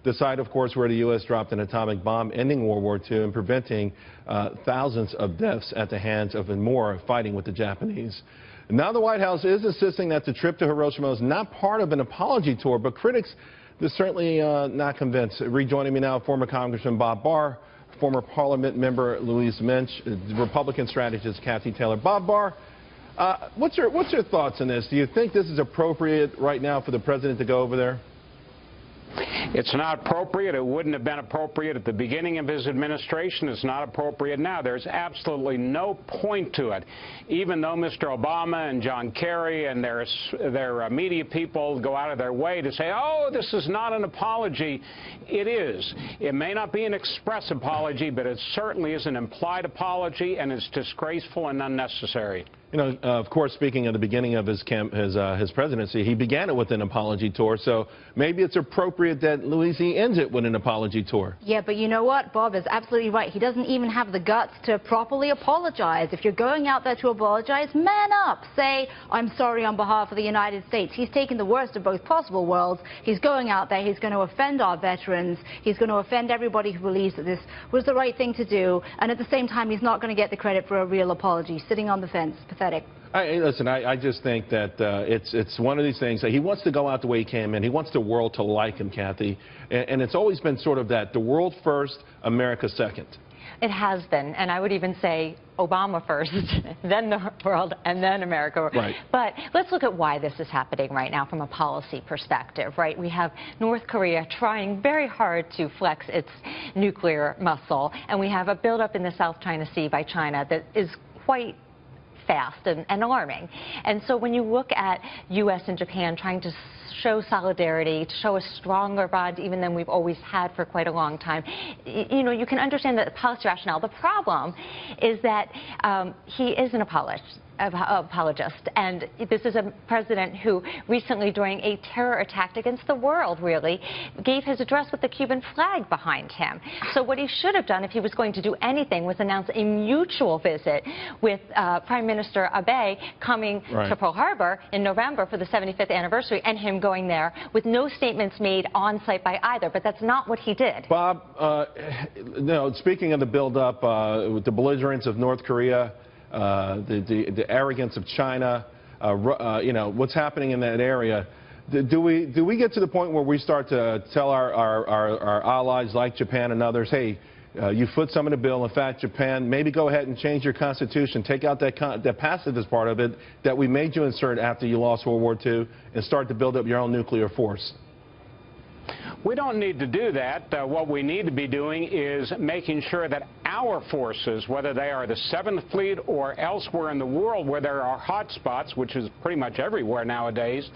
the site, of course, where the U.S. dropped an atomic bomb, ending World War II and preventing thousands of deaths at the hands of and more fighting with the Japanese. Now the White House is insisting that the trip to Hiroshima is not part of an apology tour, but critics are certainly not convinced. Rejoining me now, former Congressman Bob Barr, former Parliament member Louise Mensch, Republican strategist Cathy Taylor. Bob Barr, what's your thoughts on this? Do you think this is appropriate right now for the president to go over there? It's not appropriate. It wouldn't have been appropriate at the beginning of his administration. It's not appropriate now. There's absolutely no point to it. Even though Mr. Obama and John Kerry and their media people go out of their way to say, oh, this is not an apology, it is. It may not be an express apology, but it certainly is an implied apology, and it's disgraceful and unnecessary. You know, of course, speaking of the beginning of his presidency, he began it with an apology tour, so maybe it's appropriate that Louise ends it with an apology tour. Yeah, but you know what? Bob is absolutely right. He doesn't even have the guts to properly apologize. If you're going out there to apologize, man up. Say, I'm sorry on behalf of the United States. He's taken the worst of both possible worlds. He's going out there. He's going to offend our veterans. He's going to offend everybody who believes that this was the right thing to do. And at the same time, he's not going to get the credit for a real apology. Sitting on the fence. Pathetic. Listen, I just think that it's one of these things that he wants to go out the way he came in. He wants the world to like him, Cathy. And it's always been sort of that, the world first, America second. It has been, and I would even say Obama first, then the world, and then America. Right. But let's look at why this is happening right now from a policy perspective, right? We have North Korea trying very hard to flex its nuclear muscle, and we have a buildup in the South China Sea by China that is quite fast and alarming. And so when you look at U.S. and Japan trying to show solidarity, to show a stronger bond even than we've always had for quite a long time, you know, you can understand the policy rationale. The problem is that he is an apologist, and this is a president who recently, during a terror attack against the world, really, gave his address with the Cuban flag behind him. So what he should have done, if he was going to do anything, was announce a mutual visit with Prime Minister Abe coming to Pearl Harbor in November for the 75th anniversary, and him going there with no statements made on site by either. But that's not what he did. Bob, no, speaking of the buildup, with the belligerence of North Korea, the arrogance of China, you know, what's happening in that area, do we get to the point where we start to tell our allies like Japan and others, hey, you foot some of the bill. In fact, Japan, maybe go ahead and change your constitution, take out that pacifist part of it that we made you insert after you lost World War II, and start to build up your own nuclear force? We don't need to do that. What we need to be doing is making sure that our forces, whether they are the 7th Fleet or elsewhere in the world where there are hot spots, which is pretty much everywhere nowadays,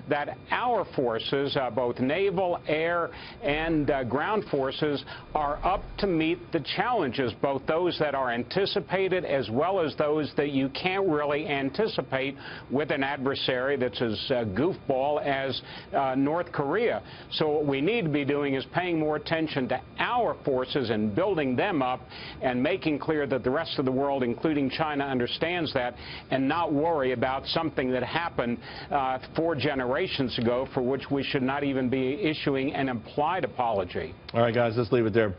that our forces, both naval, air, and ground forces, are up to meet the challenges, both those that are anticipated as well as those that you can't really anticipate with an adversary that's as goofball as North Korea. So what we need to be doing is paying more attention to our forces and building them up and making clear that the rest of the world, including China, understands that, and not worry about something that happened 4 generations ago for which we should not even be issuing an implied apology. All right, guys, let's leave it there.